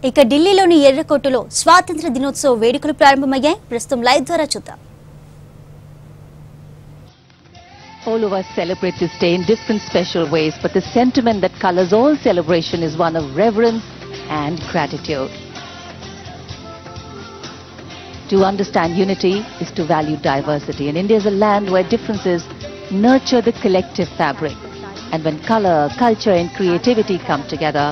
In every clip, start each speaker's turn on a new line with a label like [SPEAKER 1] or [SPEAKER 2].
[SPEAKER 1] ఇక ఢిల్లీలోని ఎర్రకోటలో స్వాతంత్ర దినోత్సవ వేడుకలు ప్రారంభమయ్యాయి. ప్రస్తుతం లైవ్ ద్వారా చూద్దాం.
[SPEAKER 2] All of us celebrate this day in different special ways, but the sentiment that colors all celebration is one of reverence and gratitude. To understand unity is to value diversity, and India is a land where differences nurture the collective fabric. And when color, culture and creativity come together,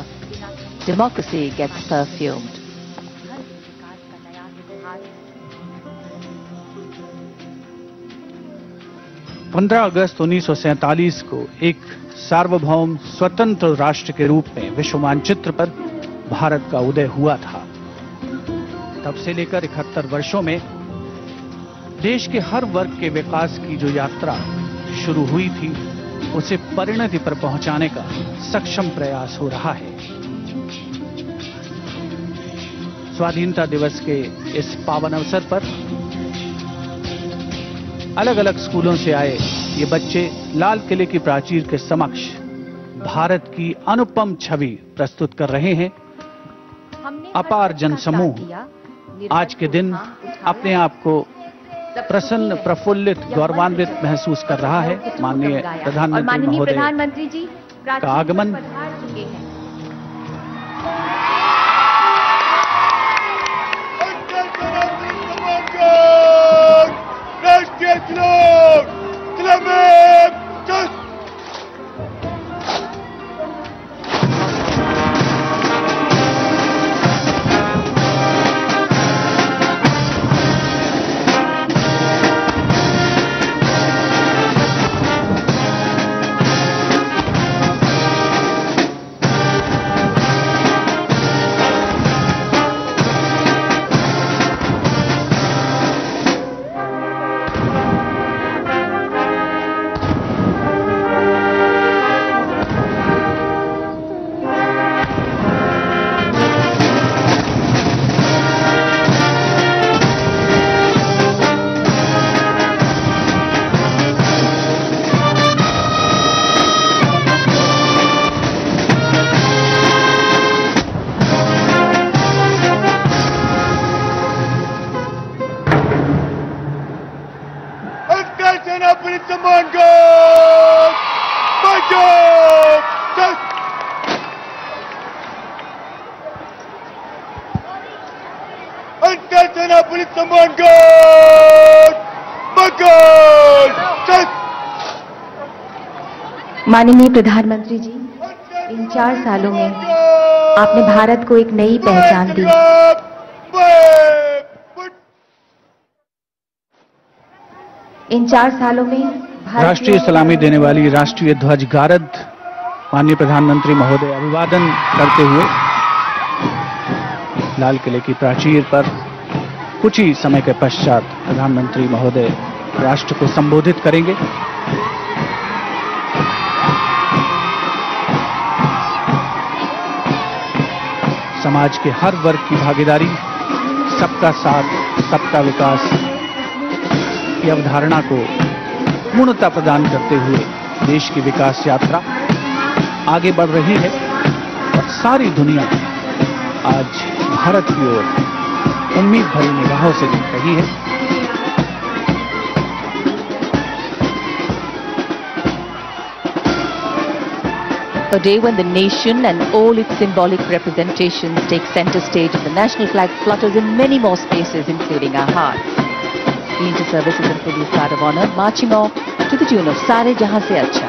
[SPEAKER 2] democracy gets perfumed.
[SPEAKER 3] अगस्त 1947 को एक सार्वभौम स्वतंत्र राष्ट्र के रूप में विश्व मानचित्र पर भारत का उदय हुआ था. तब से लेकर 71 वर्षों में देश के हर वर्ग के विकास की जो यात्रा शुरू हुई थी, उसे परिणति पर पहुंचाने का सक्षम प्रयास हो रहा है. स्वाधीनता दिवस के इस पावन अवसर पर अलग अलग स्कूलों से आए ये बच्चे लाल किले की प्राचीर के समक्ष भारत की अनुपम छवि प्रस्तुत कर रहे हैं. अपार जनसमूह आज के दिन अपने आप को प्रसन्न, प्रफुल्लित, गौरवान्वित महसूस कर रहा है. माननीय प्रधानमंत्री महोदय
[SPEAKER 2] जी
[SPEAKER 3] का आगमन
[SPEAKER 4] माननीय प्रधानमंत्री जी, इन 4 सालों में आपने भारत को एक नई पहचान दी. इन 4 सालों में
[SPEAKER 3] राष्ट्रीय सलामी देने वाली राष्ट्रीय ध्वज गारद माननीय प्रधानमंत्री महोदय अभिवादन करते हुए लाल किले की प्राचीर पर कुछ ही समय के पश्चात प्रधानमंत्री महोदय राष्ट्र को संबोधित करेंगे. समाज के हर वर्ग की भागीदारी, सबका साथ, सबका विकास की अवधारणा को पूर्णता प्रदान करते हुए देश की विकास यात्रा आगे बढ़ रही है और सारी दुनिया आज भारत की ओर उम्मीद भरी निगाहों से देख रही है.
[SPEAKER 2] A day when the nation and all its symbolic representations take center stage and the national flag flutters in many more spaces, including our hearts. The inter-services and police guard of honor marching off to the tune of Sare Jahan Se Acha.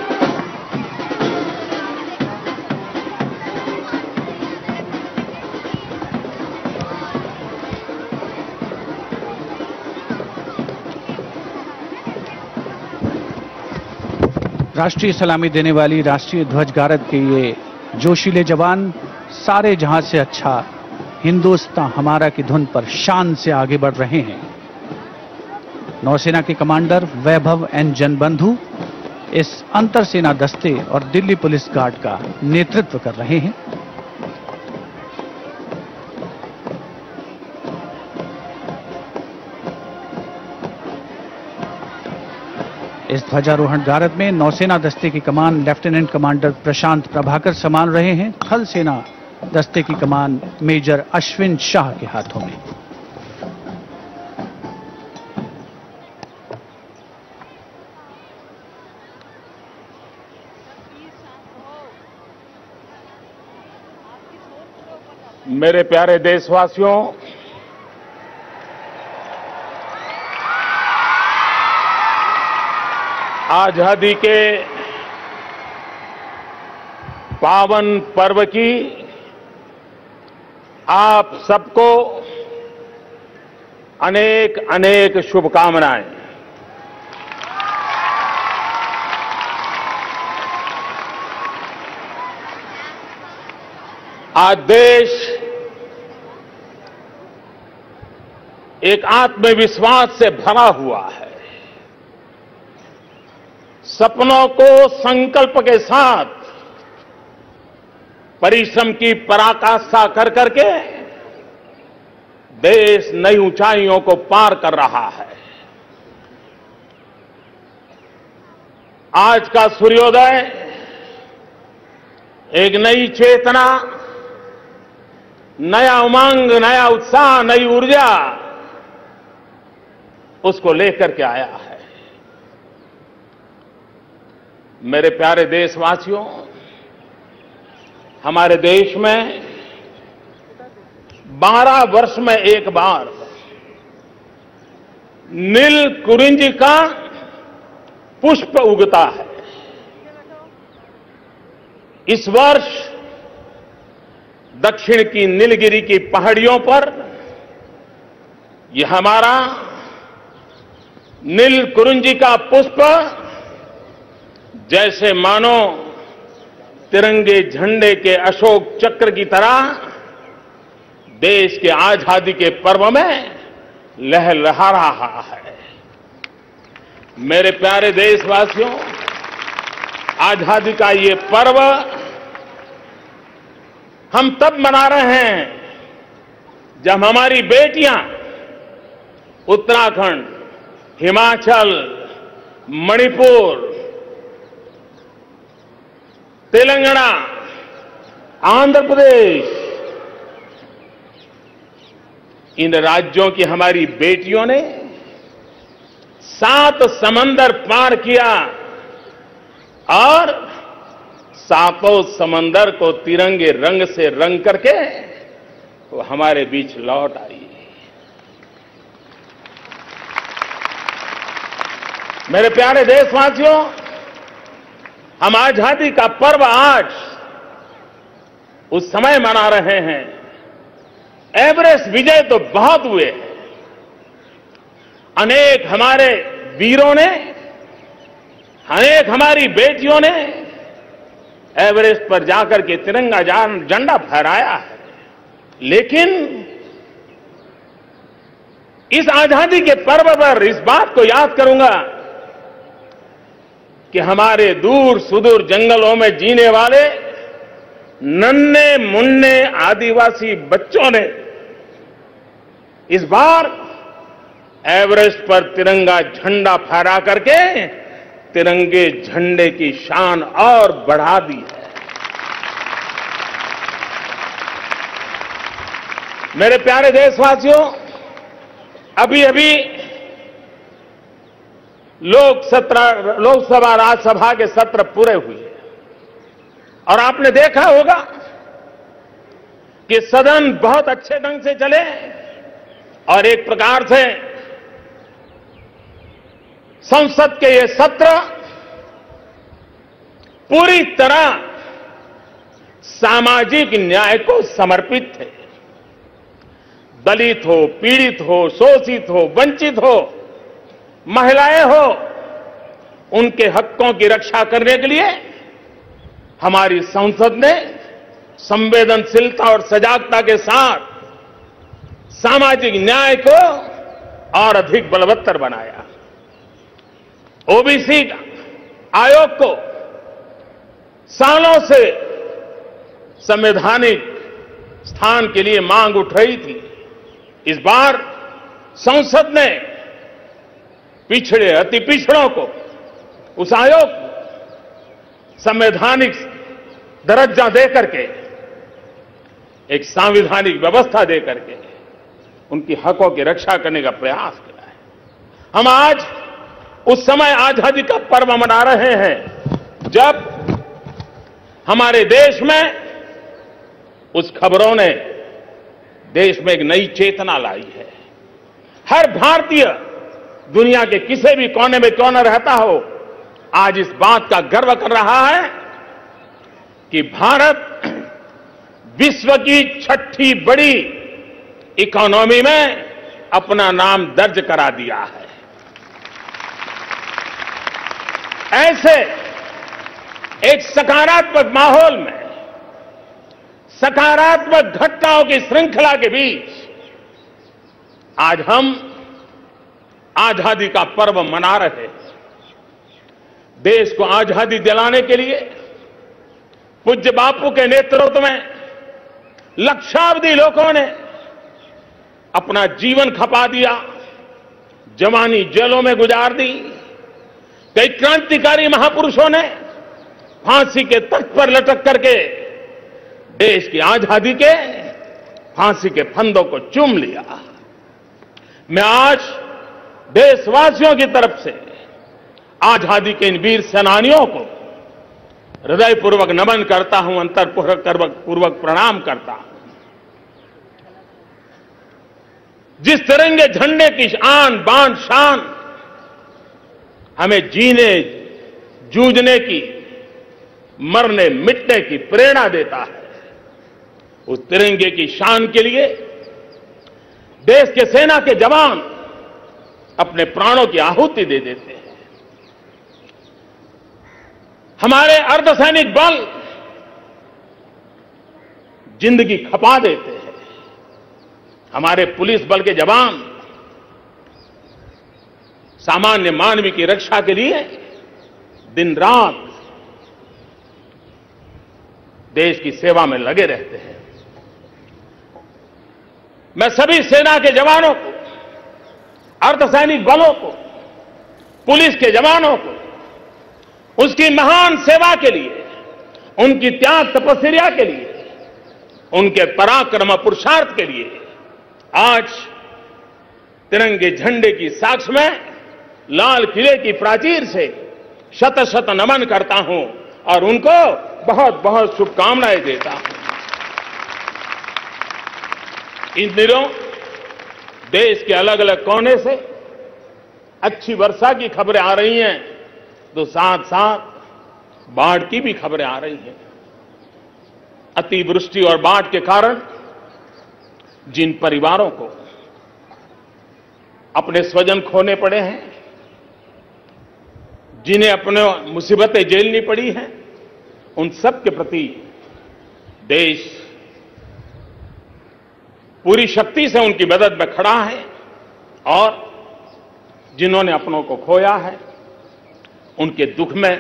[SPEAKER 3] राष्ट्रीय सलामी देने वाली राष्ट्रीय ध्वज गारद के ये जोशीले जवान सारे जहां से अच्छा हिंदुस्तान हमारा की धुन पर शान से आगे बढ़ रहे हैं. नौसेना के कमांडर वैभव एन जनबंधु इस अंतर सेना दस्ते और दिल्ली पुलिस गार्ड का नेतृत्व कर रहे हैं. इस ध्वजारोहण गारद में नौसेना दस्ते की कमान लेफ्टिनेंट कमांडर प्रशांत प्रभाकर संभाल रहे हैं. थल सेना दस्ते की कमान मेजर अश्विन शाह के हाथों में।
[SPEAKER 5] मेरे प्यारे देशवासियों, आजादी के पावन पर्व की आप सबको अनेक अनेक शुभकामनाएं। आज देश एक आत्मविश्वास से भरा हुआ है। सपनों को संकल्प के साथ परिश्रम की पराकाष्ठा कर करके देश नई ऊंचाइयों को पार कर रहा है। आज का सूर्योदय एक नई चेतना, नया उमंग, नया उत्साह, नई ऊर्जा उसको लेकर के आया है। मेरे प्यारे देशवासियों, हमारे देश में 12 वर्ष में एक बार नील कुरिंज का पुष्प उगता है। इस वर्ष दक्षिण की नीलगिरी की पहाड़ियों पर यह हमारा नील कुरिंज का पुष्प जैसे मानो तिरंगे झंडे के अशोक चक्र की तरह देश के आजादी के पर्व में लहलहा रहा है। मेरे प्यारे देशवासियों, आजादी का ये पर्व हम तब मना रहे हैं जब हमारी बेटियां उत्तराखंड, हिमाचल, मणिपुर, तेलंगाना, आंध्र प्रदेश, इन राज्यों की हमारी बेटियों ने 7 समंदर पार किया और 7 समंदर को तिरंगे रंग से रंग करके वो हमारे बीच लौट आई। मेरे प्यारे देशवासियों, हम आजादी का पर्व आज उस समय मना रहे हैं। एवरेस्ट विजय तो बहुत हुए हैं। अनेक हमारे वीरों ने, अनेक हमारी बेटियों ने एवरेस्ट पर जाकर के तिरंगा झंडा फहराया है। लेकिन इस आजादी के पर्व पर इस बात को याद करूंगा कि हमारे दूर सुदूर जंगलों में जीने वाले नन्हे मुन्ने आदिवासी बच्चों ने इस बार एवरेस्ट पर तिरंगा झंडा फहरा करके तिरंगे झंडे की शान और बढ़ा दी है। मेरे प्यारे देशवासियों, अभी अभी लोकसभा राज्यसभा के सत्र पूरे हुए और आपने देखा होगा कि सदन बहुत अच्छे ढंग से चले और एक प्रकार से संसद के ये सत्र पूरी तरह सामाजिक न्याय को समर्पित थे। दलित हो, पीड़ित हो, शोषित हो, वंचित हो, महिलाएं हो, उनके हकों की रक्षा करने के लिए हमारी संसद ने संवेदनशीलता और सजागता के साथ सामाजिक न्याय को और अधिक बलवत्तर बनाया। ओबीसी आयोग को सालों से संवैधानिक स्थान के लिए मांग उठ रही थी। इस बार संसद ने पिछड़े, अति पिछड़ों को, उस आयोग को संवैधानिक दर्जा देकर के एक संवैधानिक व्यवस्था दे करके उनकी हकों की रक्षा करने का प्रयास किया है। हम आज उस समय आजादी का पर्व मना रहे हैं जब हमारे देश में उस खबरों ने देश में एक नई चेतना लाई है। हर भारतीय दुनिया के किसी भी कोने में क्यों न रहता हो, आज इस बात का गर्व कर रहा है कि भारत विश्व की छठी बड़ी इकोनॉमी में अपना नाम दर्ज करा दिया है। ऐसे एक सकारात्मक माहौल में, सकारात्मक घटनाओं की श्रृंखला के बीच आज हम आजादी का पर्व मना रहे हैं। देश को आजादी दिलाने के लिए पूज्य बापू के नेतृत्व में लक्षावधि लोगों ने अपना जीवन खपा दिया, जवानी जेलों में गुजार दी। कई क्रांतिकारी महापुरुषों ने फांसी के तख्त पर लटक करके देश की आजादी के फांसी के फंदों को चूम लिया। मैं आज देशवासियों की तरफ से आजादी के इन वीर सेनानियों को हृदयपूर्वक नमन करता हूं, अंतरपूर्वक प्रणाम करता हूं। जिस तिरंगे झंडे की आन बान शान हमें जीने जूझने की, मरने मिटने की प्रेरणा देता है, उस तिरंगे की शान के लिए देश के सेना के जवान अपने प्राणों की आहुति दे देते हैं। हमारे अर्धसैनिक बल जिंदगी खपा देते हैं। हमारे पुलिस बल के जवान सामान्य मानव की रक्षा के लिए दिन रात देश की सेवा में लगे रहते हैं। मैं सभी सेना के जवानों को, अर्धसैनिक बलों को, पुलिस के जवानों को उसकी महान सेवा के लिए, उनकी त्याग तपस्या के लिए, उनके पराक्रम पुरुषार्थ के लिए आज तिरंगे झंडे की साक्ष में लाल किले की प्राचीर से शत शत नमन करता हूं और उनको बहुत बहुत शुभकामनाएं देता हूं। इन दिनों देश के अलग अलग कोने से अच्छी वर्षा की खबरें आ रही हैं, तो साथ साथ बाढ़ की भी खबरें आ रही हैं। अतिवृष्टि और बाढ़ के कारण जिन परिवारों को अपने स्वजन खोने पड़े हैं, जिन्हें अपने मुसीबतें झेलनी पड़ी हैं, उन सब के प्रति देश पूरी शक्ति से उनकी मदद में खड़ा है और जिन्होंने अपनों को खोया है उनके दुख में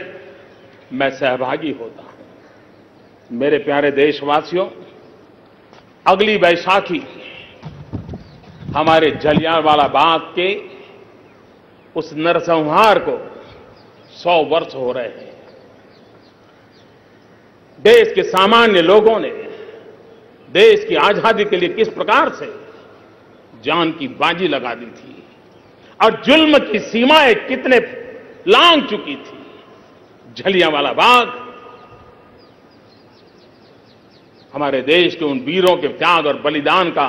[SPEAKER 5] मैं सहभागी होता हूं। मेरे प्यारे देशवासियों, अगली बैसाखी हमारे जलियांवाला बाग के उस नरसंहार को 100 वर्ष हो रहे हैं। देश के सामान्य लोगों ने देश की आजादी के लिए किस प्रकार से जान की बाजी लगा दी थी और जुल्म की सीमाएं कितने लांघ चुकी थी। जलियांवाला बाग हमारे देश के उन वीरों के त्याग और बलिदान का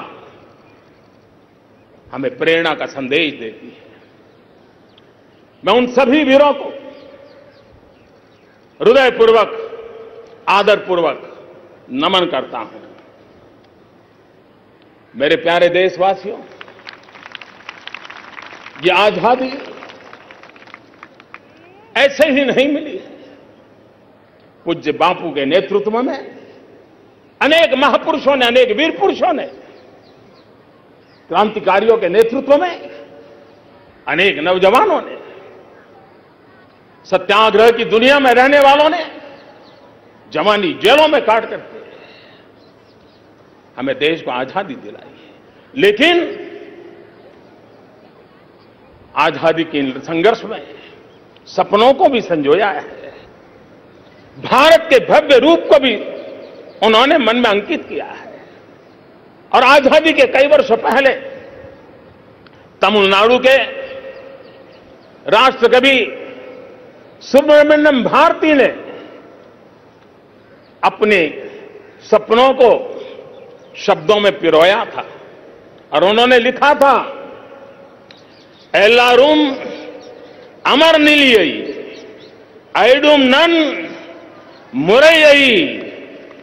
[SPEAKER 5] हमें प्रेरणा का संदेश देती है। मैं उन सभी वीरों को हृदयपूर्वक, आदरपूर्वक नमन करता हूं। मेरे प्यारे देशवासियों, ये आजादी ऐसे ही नहीं मिली है। पूज्य बापू के नेतृत्व में अनेक महापुरुषों ने, अनेक वीर पुरुषों ने, क्रांतिकारियों के नेतृत्व में अनेक नौजवानों ने, सत्याग्रह की दुनिया में रहने वालों ने जवानी जेलों में काट करके हमें देश को आजादी दिलाई है। लेकिन आजादी के संघर्ष में सपनों को भी संजोया है, भारत के भव्य रूप को भी उन्होंने मन में अंकित किया है। और आजादी के कई वर्षों पहले तमिलनाडु के राष्ट्रकवि सुब्रमण्यम भारती ने अपने सपनों को शब्दों में पिरोया था और उन्होंने लिखा था, एल्लारुम अमर निलियई ऐडुम नन मुरैयई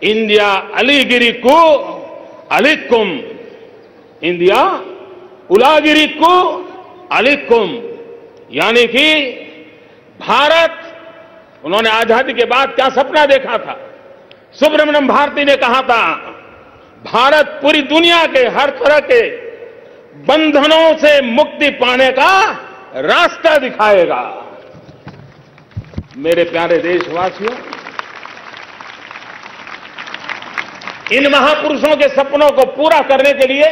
[SPEAKER 5] इंडिया अलीगिरी को अलिकुम, इंडिया उलागिरी को अलिकुम, यानी कि भारत, उन्होंने आजादी के बाद क्या सपना देखा था? सुब्रमण्यम भारती ने कहा था, भारत पूरी दुनिया के हर तरह के बंधनों से मुक्ति पाने का रास्ता दिखाएगा। मेरे प्यारे देशवासियों, इन महापुरुषों के सपनों को पूरा करने के लिए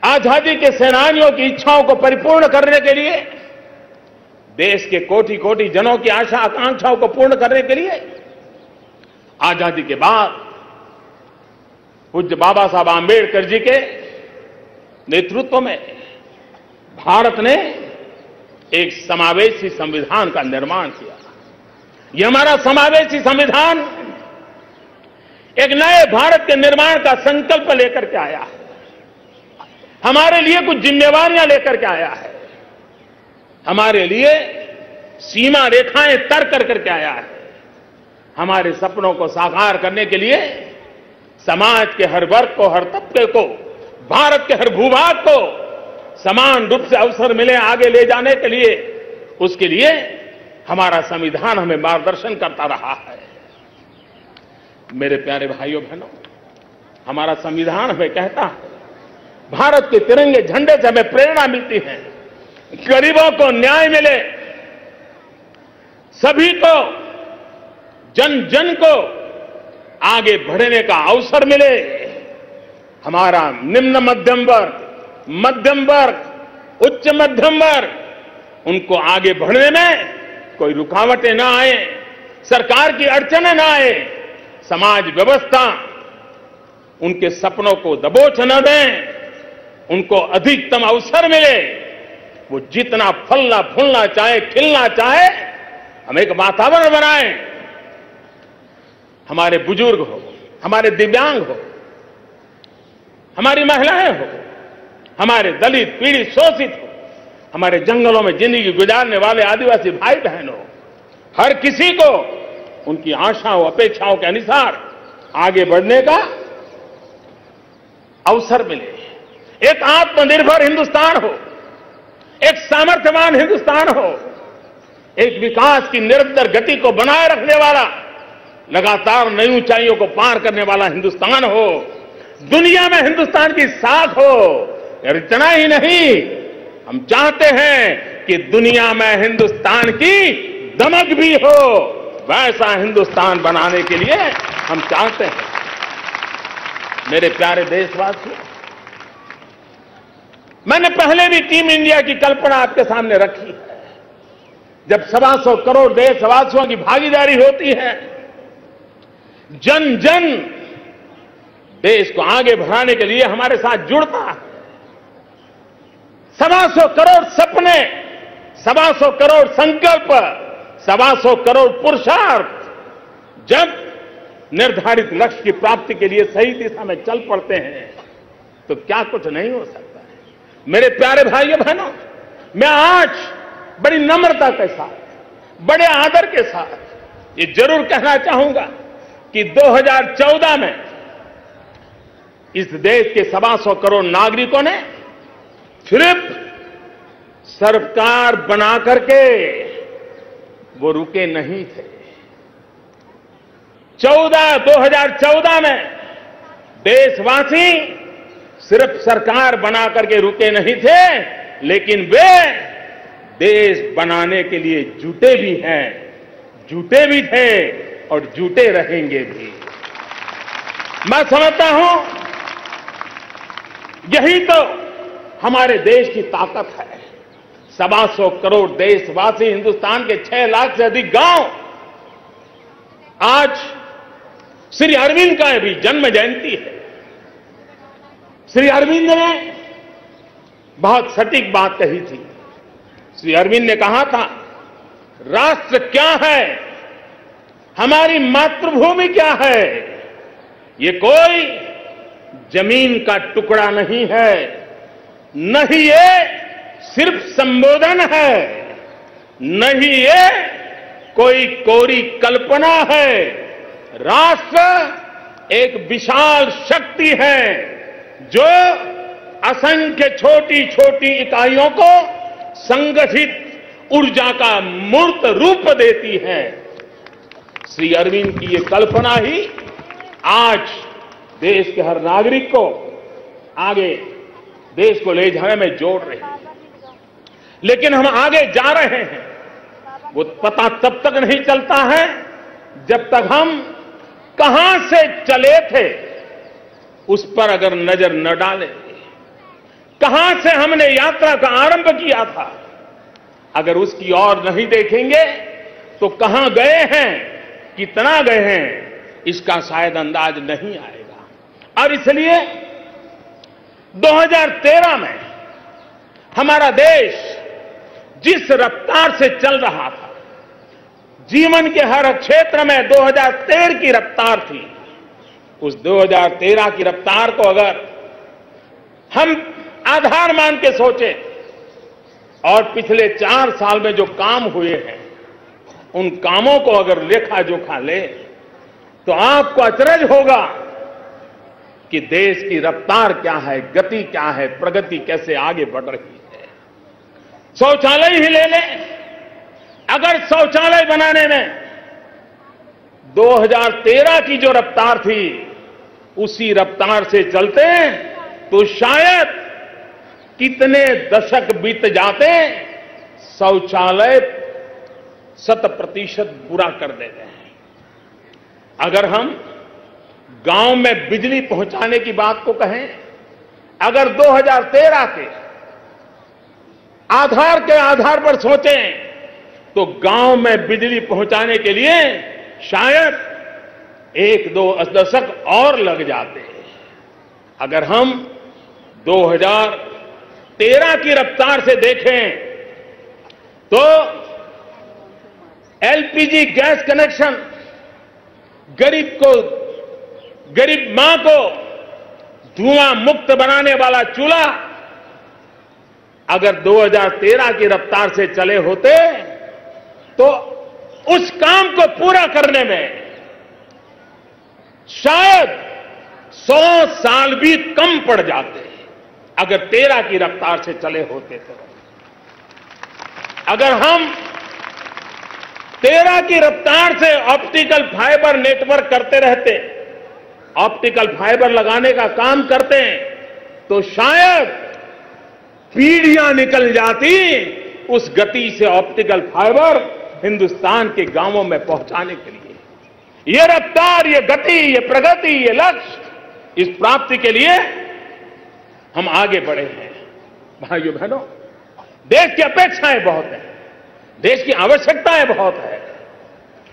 [SPEAKER 5] आजादी के सेनानियों की इच्छाओं को परिपूर्ण करने के लिए, देश के कोटि कोटि जनों की आशा आकांक्षाओं को पूर्ण करने के लिए आजादी के बाद पूज्य बाबा साहब आंबेडकर जी के नेतृत्व में भारत ने एक समावेशी संविधान का निर्माण किया। यह हमारा समावेशी संविधान एक नए भारत के निर्माण का संकल्प लेकर के आया है, हमारे लिए कुछ जिम्मेवारियां लेकर के आया है, हमारे लिए सीमा रेखाएं तय कर करके आया है, हमारे सपनों को साकार करने के लिए समाज के हर वर्ग को, हर तबके को, भारत के हर भूभाग को समान रूप से अवसर मिले आगे ले जाने के लिए, उसके लिए हमारा संविधान हमें मार्गदर्शन करता रहा है। मेरे प्यारे भाइयों बहनों, हमारा संविधान हमें कहता है, भारत के तिरंगे झंडे से हमें प्रेरणा मिलती है, गरीबों को न्याय मिले, सभी को, जन जन को आगे बढ़ने का अवसर मिले, हमारा निम्न मध्यम वर्ग, उच्च मध्यम वर्ग, उनको आगे बढ़ने में कोई रुकावटें ना आए, सरकार की अड़चनें ना आए, समाज व्यवस्था उनके सपनों को दबोच न दें, उनको अधिकतम अवसर मिले, वो जितना फलना फूलना चाहे, खिलना चाहे, हम एक वातावरण बनाएं, हमारे बुजुर्ग हो, हमारे दिव्यांग हो, हमारी महिलाएं हो, हमारे दलित पीड़ित शोषित हो, हमारे जंगलों में जिंदगी गुजारने वाले आदिवासी भाई बहन हो, हर किसी को उनकी आशाओं अपेक्षाओं के अनुसार आगे बढ़ने का अवसर मिले, एक आत्मनिर्भर हिंदुस्तान हो, एक सामर्थ्यवान हिंदुस्तान हो, एक विकास की निरंतर गति को बनाए रखने वाला, लगातार नई ऊंचाइयों को पार करने वाला हिंदुस्तान हो, दुनिया में हिंदुस्तान की साख हो। और इतना ही नहीं, हम चाहते हैं कि दुनिया में हिंदुस्तान की दमक भी हो, वैसा हिंदुस्तान बनाने के लिए हम चाहते हैं। मेरे प्यारे देशवासियों, मैंने पहले भी टीम इंडिया की कल्पना आपके सामने रखी है। जब 125 करोड़ देशवासियों की भागीदारी होती है, जन जन देश को आगे बढ़ाने के लिए हमारे साथ जुड़ता है, 125 करोड़ सपने, 125 करोड़ संकल्प, 125 करोड़ पुरुषार्थ जब निर्धारित लक्ष्य की प्राप्ति के लिए सही दिशा में चल पड़ते हैं तो क्या कुछ नहीं हो सकता है। मेरे प्यारे भाइयों बहनों, मैं आज बड़ी नम्रता के साथ, बड़े आदर के साथ ये जरूर कहना चाहूंगा कि 2014 में इस देश के 125 करोड़ नागरिकों ने सिर्फ सरकार बना करके वो रुके नहीं थे। 2014 में देशवासी सिर्फ सरकार बना करके रुके नहीं थे, लेकिन वे देश बनाने के लिए जुटे भी हैं, जुटे भी थे और जुटे रहेंगे भी। मैं समझता हूं यही तो हमारे देश की ताकत है। 125 करोड़ देशवासी, हिंदुस्तान के 6 लाख से अधिक गांव आज श्री अरविंद का भी जन्म जयंती है। श्री अरविंद ने बहुत सटीक बात कही थी। श्री अरविंद ने कहा था, राष्ट्र क्या है, हमारी मातृभूमि क्या है, ये कोई जमीन का टुकड़ा नहीं है, न ही ये सिर्फ संबोधन है, न ही ये कोई कोरी कल्पना है। राष्ट्र एक विशाल शक्ति है जो असंख्य छोटी छोटी इकाइयों को संगठित ऊर्जा का मूर्त रूप देती है। श्री अरविंद की ये कल्पना ही आज देश के हर नागरिक को आगे देश को ले जाने में जोड़ रही है। लेकिन हम आगे जा रहे हैं, वो पता तब तक नहीं चलता है जब तक हम कहां से चले थे उस पर अगर नजर न डालें। कहां से हमने यात्रा का आरंभ किया था, अगर उसकी ओर नहीं देखेंगे तो कहां गए हैं, कितना गए हैं, इसका शायद अंदाज नहीं आएगा। और इसलिए 2013 में हमारा देश जिस रफ्तार से चल रहा था, जीवन के हर क्षेत्र में 2013 की रफ्तार थी। उस 2013 की रफ्तार को अगर हम आधार मान के सोचे और पिछले 4 साल में जो काम हुए हैं उन कामों को अगर लेखा जोखा ले तो आपको अचरज होगा कि देश की रफ्तार क्या है, गति क्या है, प्रगति कैसे आगे बढ़ रही है। शौचालय ही ले लें, अगर शौचालय बनाने में 2013 की जो रफ्तार थी उसी रफ्तार से चलते तो शायद कितने दशक बीत जाते, शौचालय 100% पूरा कर देते हैं। अगर हम गांव में बिजली पहुंचाने की बात को कहें, अगर 2013 के आधार पर सोचें तो गांव में बिजली पहुंचाने के लिए शायद 1-2 दशक और लग जाते। अगर हम 2013 की रफ्तार से देखें तो एलपीजी गैस कनेक्शन गरीब मां को धुआं मुक्त बनाने वाला चूल्हा अगर 2013 की रफ्तार से चले होते तो उस काम को पूरा करने में शायद 100 साल भी कम पड़ जाते अगर 13 की रफ्तार से चले होते तो। अगर हम 13 की रफ्तार से ऑप्टिकल फाइबर नेटवर्क करते रहते, ऑप्टिकल फाइबर लगाने का काम करते तो शायद पीढ़ियां निकल जाती उस गति से ऑप्टिकल फाइबर हिंदुस्तान के गांवों में पहुंचाने के लिए। ये रफ्तार, ये गति, ये प्रगति, ये लक्ष्य, इस प्राप्ति के लिए हम आगे बढ़े हैं। भाइयों बहनों, देश की अपेक्षाएं बहुत हैं, देश की आवश्यकताएं बहुत है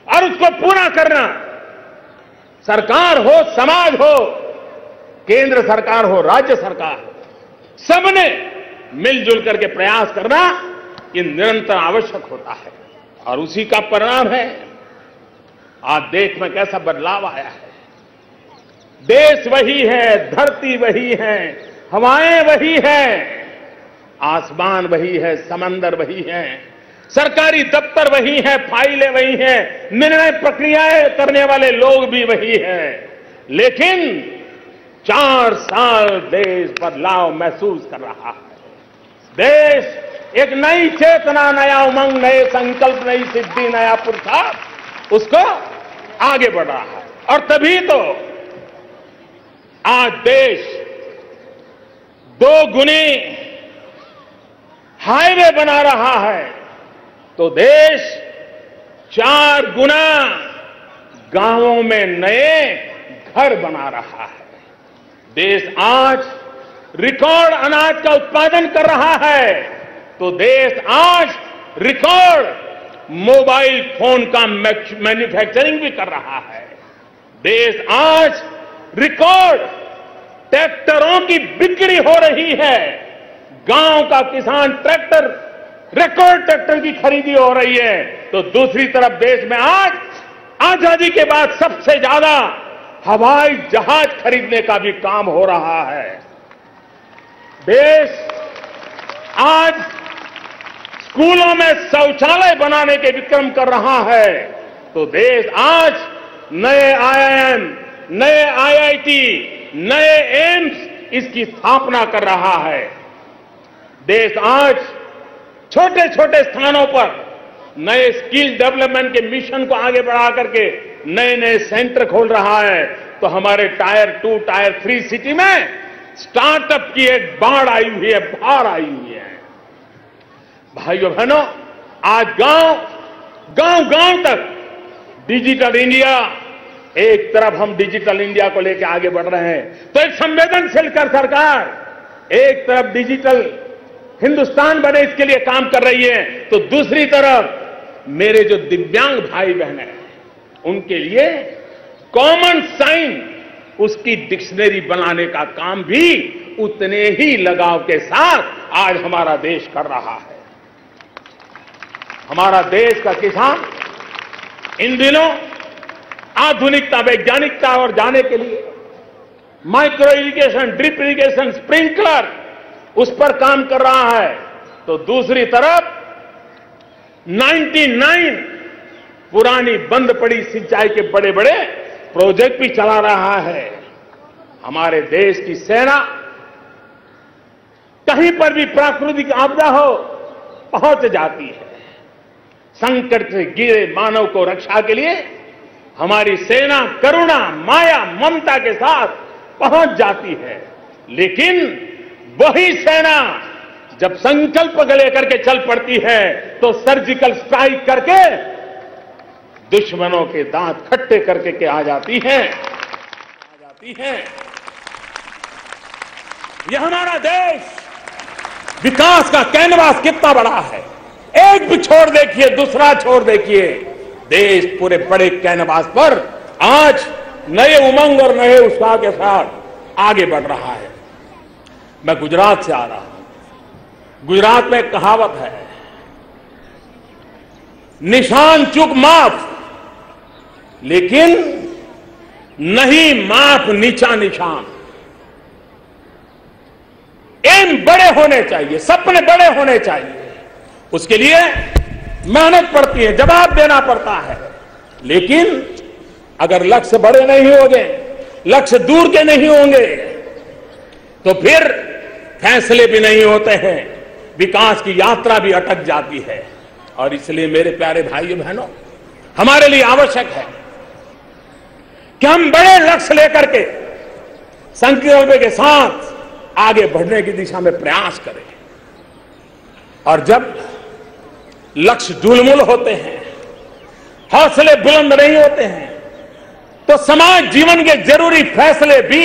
[SPEAKER 5] और उसको पूरा करना सरकार हो, समाज हो, केंद्र सरकार हो, राज्य सरकार हो, सबने मिलजुल करके प्रयास करना ये निरंतर आवश्यक होता है। और उसी का परिणाम है आज देश में कैसा बदलाव आया है। देश वही है, धरती वही है, हवाएं वही है, आसमान वही है, समंदर वही है, सरकारी दफ्तर वही है, फाइलें वही हैं, निर्णय प्रक्रियाएं करने वाले लोग भी वही हैं। लेकिन 4 साल देश बदलाव महसूस कर रहा है। देश एक नई चेतना, नया उमंग, नए संकल्प, नई सिद्धि, नया पुरुषार्थ उसको आगे बढ़ रहा है। और तभी तो आज देश 2 गुनी हाईवे बना रहा है तो देश 4 गुना गांवों में नए घर बना रहा है। देश आज रिकॉर्ड अनाज का उत्पादन कर रहा है तो देश आज रिकॉर्ड मोबाइल फोन का मैन्युफैक्चरिंग भी कर रहा है। देश आज रिकॉर्ड ट्रैक्टरों की बिक्री हो रही है। गांव का किसान ट्रैक्टर, रिकॉर्ड ट्रैक्टर की खरीदी हो रही है। तो दूसरी तरफ देश में आज आजादी के बाद सबसे ज्यादा हवाई जहाज खरीदने का भी काम हो रहा है। देश आज स्कूलों में शौचालय बनाने के विक्रम कर रहा है। तो देश आज नए आईआईएम, नए आईआईटी, नए एम्स इसकी स्थापना कर रहा है। देश आज छोटे छोटे स्थानों पर नए स्किल डेवलपमेंट के मिशन को आगे बढ़ा करके नए नए सेंटर खोल रहा है। तो हमारे टायर 2, टायर 3 सिटी में स्टार्टअप की एक बाढ़ आई हुई है, बहार आई हुई है। भाइयों बहनों, आज गांव गांव तक डिजिटल इंडिया, एक तरफ हम डिजिटल इंडिया को लेकर आगे बढ़ रहे हैं तो एक संवेदनशील कर सरकार एक तरफ डिजिटल हिंदुस्तान बने इसके लिए काम कर रही है, तो दूसरी तरफ मेरे जो दिव्यांग भाई बहन हैं उनके लिए कॉमन साइन, उसकी डिक्शनरी बनाने का काम भी उतने ही लगाव के साथ आज हमारा देश कर रहा है। हमारा देश का किसान इन दिनों आधुनिकता, वैज्ञानिकता और जाने के लिए micro irrigation, drip irrigation, sprinkler उस पर काम कर रहा है। तो दूसरी तरफ 99 पुरानी बंद पड़ी सिंचाई के बड़े बड़े प्रोजेक्ट भी चला रहा है। हमारे देश की सेना कहीं पर भी प्राकृतिक आपदा हो पहुंच जाती है। संकट से घिरे मानव को रक्षा के लिए हमारी सेना करुणा, माया, ममता के साथ पहुंच जाती है। लेकिन वही सेना जब संकल्प लेकर के चल पड़ती है तो सर्जिकल स्ट्राइक करके दुश्मनों के दांत खट्टे करके के आ जाती है। यह हमारा देश विकास का कैनवास कितना बड़ा है, एक भी छोड़ देखिए, दूसरा छोड़ देखिए, देश पूरे बड़े कैनवास पर आज नए उमंग और नए उत्साह के साथ आगे बढ़ रहा है। मैं गुजरात से आ रहा हूं। गुजरात में एक कहावत है, निशान चूक माफ, लेकिन नहीं माफ नीचा निशान। एम बड़े होने चाहिए, सपने बड़े होने चाहिए, उसके लिए मेहनत पड़ती है, जवाब देना पड़ता है। लेकिन अगर लक्ष्य बड़े नहीं होंगे, लक्ष्य दूर के नहीं होंगे, तो फिर फैसले भी नहीं होते हैं, विकास की यात्रा भी अटक जाती है। और इसलिए मेरे प्यारे भाइयों बहनों, हमारे लिए आवश्यक है कि हम बड़े लक्ष्य लेकर के संकल्प के साथ आगे बढ़ने की दिशा में प्रयास करें। और जब लक्ष्य ढुलमुल होते हैं, हौसले बुलंद नहीं होते हैं, तो समाज जीवन के जरूरी फैसले भी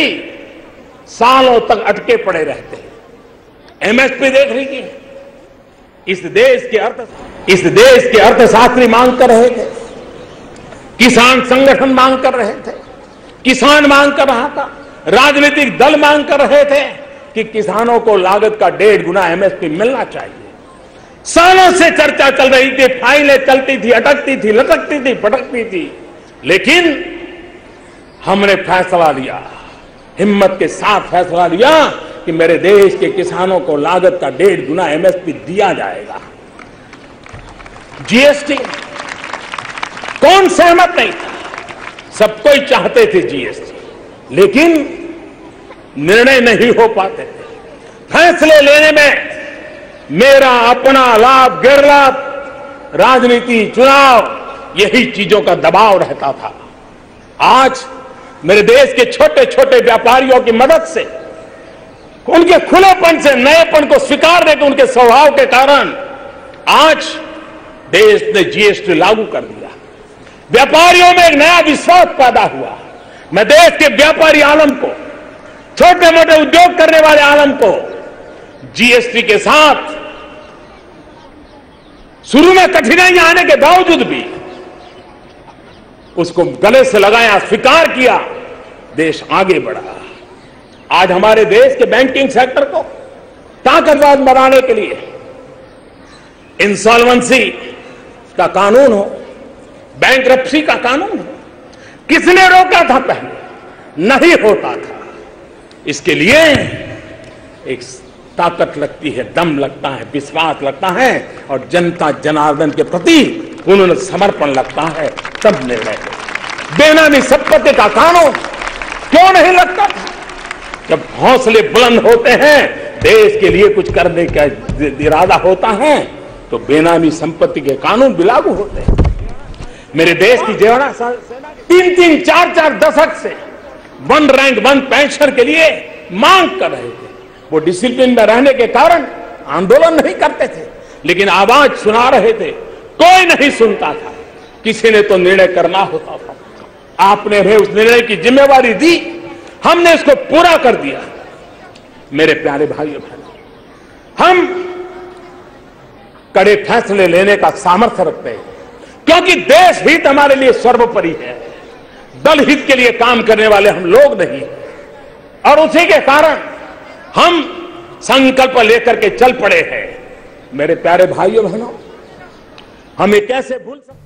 [SPEAKER 5] सालों तक अटके पड़े रहते हैं। एमएसपी देख लीजिए, इस देश के अर्थशास्त्री मांग कर रहे थे, किसान संगठन मांग कर रहे थे, किसान मांग कर रहा था, राजनीतिक दल मांग कर रहे थे कि किसानों को लागत का 1.5 गुना एमएसपी मिलना चाहिए। सालों से चर्चा चल रही थी, फाइलें चलती थी, अटकती थी, लटकती थी, पटकती थी, लेकिन हमने फैसला लिया, हिम्मत के साथ फैसला लिया कि मेरे देश के किसानों को लागत का 1.5 गुना एमएसपी दिया जाएगा। जीएसटी, कौन सहमत नहीं था, सब कोई चाहते थे जीएसटी, लेकिन निर्णय नहीं हो पाते थे। फैसले लेने में मेरा अपना लाभ, गैरलाभ, राजनीति, चुनाव, यही चीजों का दबाव रहता था। आज मेरे देश के छोटे छोटे व्यापारियों की मदद से, उनके खुलेपन से, नएपन को स्वीकार देकर, उनके स्वभाव के कारण आज देश ने जीएसटी लागू कर दिया। व्यापारियों में एक नया विश्वास पैदा हुआ। मैं देश के व्यापारी आलम को, छोटे मोटे उद्योग करने वाले आलम को जीएसटी के साथ शुरू में कठिनाइयां आने के बावजूद भी उसको गले से लगाया, स्वीकार किया, देश आगे बढ़ा। आज हमारे देश के बैंकिंग सेक्टर को ताकतवर बनाने के लिए इंसॉल्वेंसी का कानून हो, बैंक्रप्सी का कानून हो, किसने रोका था? पहले नहीं होता था। इसके लिए एक ताकत लगती है, दम लगता है, विश्वास लगता है और जनता जनार्दन के प्रति उन्होंने समर्पण लगता है, तब निर्णय। बेनामी संपत्ति का कानून क्यों नहीं लगता था? जब हौसले बुलंद होते हैं, देश के लिए कुछ करने का इरादा होता है, तो बेनामी संपत्ति के कानून भी लागू होते हैं। मेरे देश की जेवड़ा 3-3, 4-4 दशक से 1 रैंक 1 पेंशन के लिए मांग कर रहे थे। वो डिसिप्लिन में रहने के कारण आंदोलन नहीं करते थे, लेकिन आवाज सुना रहे थे। कोई नहीं सुनता था, किसी ने तो निर्णय करना होता था। आपने हमें उस निर्णय की जिम्मेवारी दी, हमने इसको पूरा कर दिया। मेरे प्यारे भाइयों बहनों, हम कड़े फैसले लेने का सामर्थ्य रखते हैं, क्योंकि देश हित हमारे लिए सर्वोपरि है। दल हित के लिए काम करने वाले हम लोग नहीं, और उसी के कारण हम संकल्प लेकर के चल पड़े हैं। मेरे प्यारे भाइयों बहनों, हम ये कैसे भूल सकते?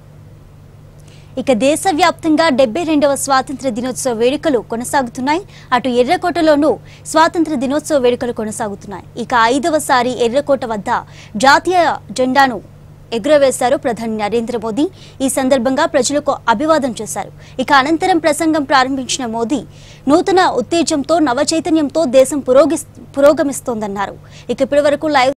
[SPEAKER 1] ఇక దేశవ్యాప్తంగా 72వ స్వాతంత్ర దినోత్సవ వేడుకలు కొనసాగుతున్నాయి. అటు ఎర్రకోటలోనూ స్వాతంత్ర దినోత్సవ వేడుకలు కొనసాగుతున్నాయి. ఇక 5వసారి ఎర్రకోట వద్ద జాతీయ జెండాను ఎగురవేశారు ప్రధాని నరేంద్ర మోదీ. ఈ సందర్భంగా ప్రజలకు అభివాదం చేశారు. ఇక అనంతరం ప్రసంగం ప్రారంభించిన మోదీ నూతన ఉత్తేజంతో, నవ చైతన్యంతో దేశం పురోగమిస్తోందన్నారు. ఇక ఇప్పటివరకు లైవ్